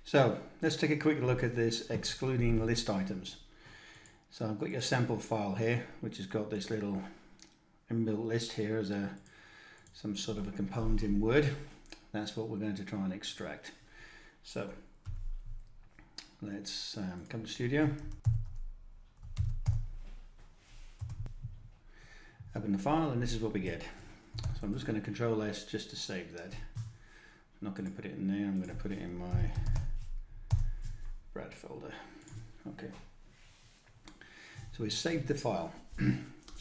So let's take a quick look at this excluding list items. So I've got your sample file here, which has got this little inbuilt list here as some sort of a component in Word. That's what we're going to try and extract. So let's come to Studio, open the file, and this is what we get. So I'm just going to Control S just to save that. I'm not going to put it in there, I'm going to put it in my Brad folder. Okay. So we saved the file. So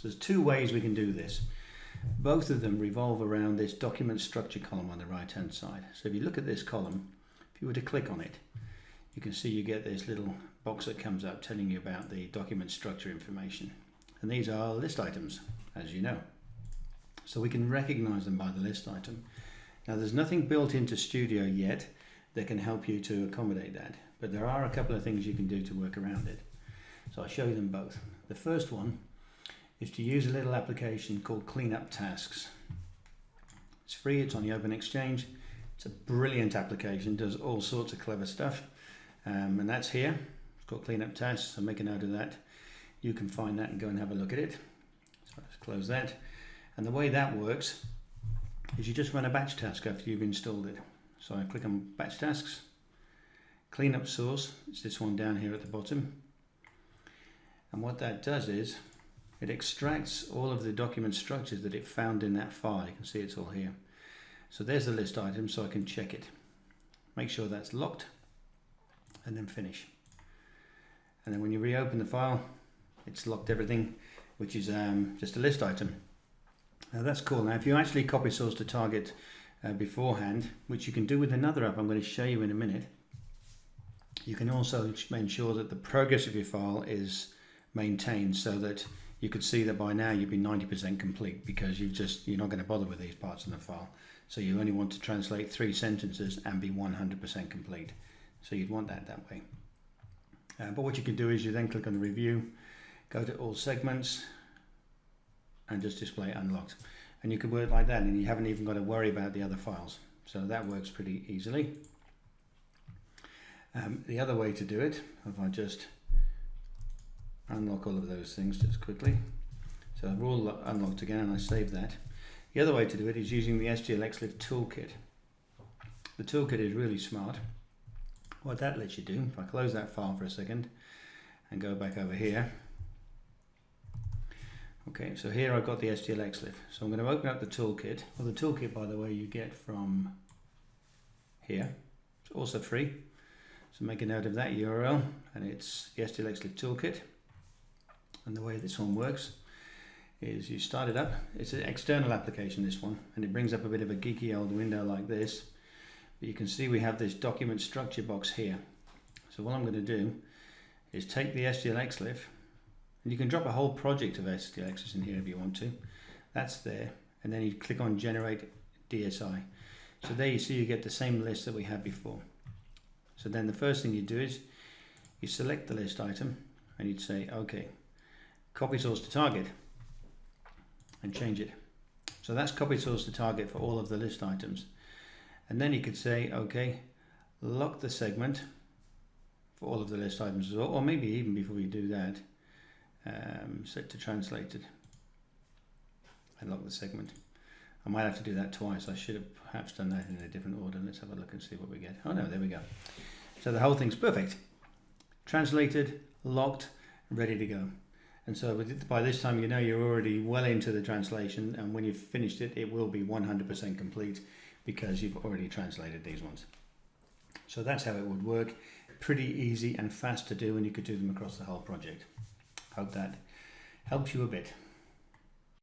there's two ways we can do this. Both of them revolve around this document structure column on the right hand side. So if you look at this column, if you were to click on it, you can see you get this little box that comes up telling you about the document structure information. And these are list items, as you know. So we can recognize them by the list item. Now there's nothing built into Studio yet that can help you to accommodate that, but there are a couple of things you can do to work around it. So I'll show you them both. The first one is to use a little application called Cleanup Tasks. It's free, it's on the Open Exchange. It's a brilliant application, does all sorts of clever stuff. And that's here. It's called Cleanup Tasks, so make a note of that. You can find that and go and have a look at it. So let's close that. And the way that works is you just run a batch task after you've installed it. So I click on Batch Tasks, Cleanup Source, it's this one down here at the bottom. And what that does is it extracts all of the document structures that it found in that file. You can see it's all here. So there's the list item, so I can check it. Make sure that's locked, and then finish. And then when you reopen the file, it's locked everything, which is just a list item. Now that's cool. Now if you actually copy source to target beforehand, which you can do with another app I'm going to show you in a minute, you can also ensure that the progress of your file is maintained so that you could see that by now you've been 90% complete, because you're not going to bother with these parts in the file. So you only want to translate 3 sentences and be 100% complete. So you'd want that way. But what you can do is you then click on the review, go to all segments, and just display unlocked. And you can work like that, and you haven't even got to worry about the other files. So that works pretty easily. The other way to do it, if I just unlock all of those things just quickly. So they're all unlocked again, and I save that. The other way to do it is using the SDLXLIFF Toolkit. The toolkit is really smart. What that lets you do, if I close that file for a second and go back over here. Okay, so here I've got the SDLXLIFF. So I'm going to open up the toolkit. Well, the toolkit, by the way, you get from here. It's also free. So make a note of that URL, and it's the SDLXLIFF Toolkit. And the way this one works is you start it up. It's an external application, this one, and it brings up a bit of a geeky old window like this. But you can see we have this document structure box here. So what I'm going to do is take the SDLXLIFF, and you can drop a whole project of SDLXs in here if you want to. That's there, and then you click on Generate DSI. So there you see you get the same list that we had before. So then the first thing you do is you select the list item, and you'd say, okay, copy source to target, and change it. So that's copy source to target for all of the list items. And then you could say, okay, lock the segment for all of the list items as well, or maybe even before you do that, set to translated and lock the segment. I might have to do that twice. I should have perhaps done that in a different order. Let's have a look and see what we get. Oh no, there we go. So the whole thing's perfect. Translated, locked, ready to go. And so by this time, you know you're already well into the translation, and when you've finished it, it will be 100% complete because you've already translated these ones. So that's how it would work. Pretty easy and fast to do, and you could do them across the whole project. Hope that helps you a bit.